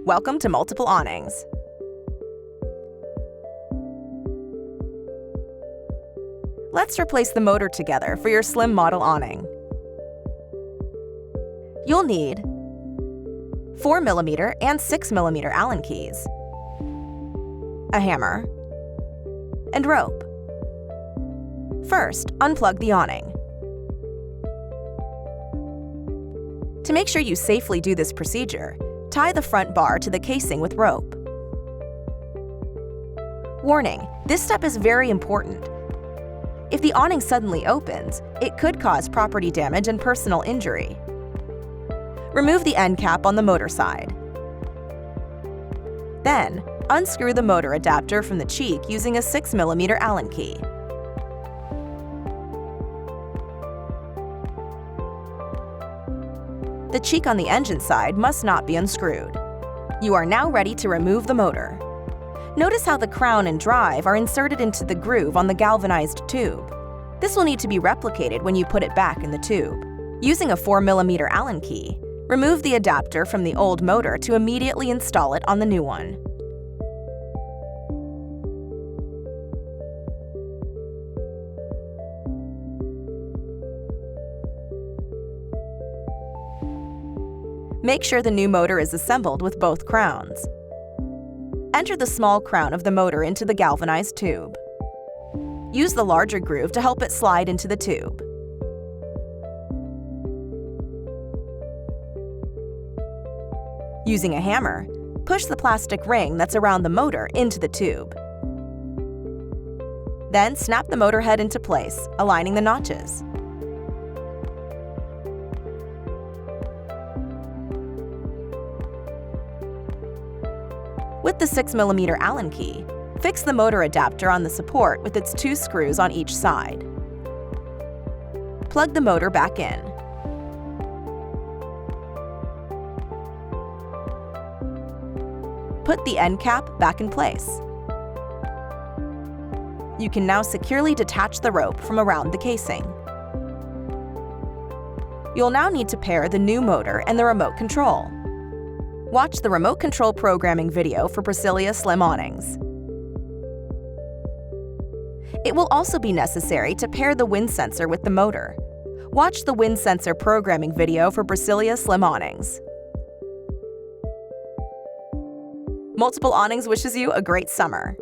Welcome to Multiple Awnings. Let's replace the motor together for your slim model awning. You'll need 4mm and 6mm Allen keys, a hammer, and rope. First, unplug the awning. To make sure you safely do this procedure, tie the front bar to the casing with rope. Warning: this step is very important. If the awning suddenly opens, it could cause property damage and personal injury. Remove the end cap on the motor side. Then, unscrew the motor adapter from the cheek using a 6mm Allen key. The cheek on the engine side must not be unscrewed. You are now ready to remove the motor. Notice how the crown and drive are inserted into the groove on the galvanized tube. This will need to be replicated when you put it back in the tube. Using a 4mm Allen key, remove the adapter from the old motor to immediately install it on the new one. Make sure the new motor is assembled with both crowns. Enter the small crown of the motor into the galvanized tube. Use the larger groove to help it slide into the tube. Using a hammer, push the plastic ring that's around the motor into the tube. Then snap the motor head into place, aligning the notches. With the 6mm Allen key, fix the motor adapter on the support with its 2 screws on each side. Plug the motor back in. Put the end cap back in place. You can now securely detach the rope from around the casing. You'll now need to pair the new motor and the remote control. Watch the remote control programming video for Brasilia Slim Awnings. It will also be necessary to pair the wind sensor with the motor. Watch the wind sensor programming video for Brasilia Slim Awnings. Multiple Awnings wishes you a great summer.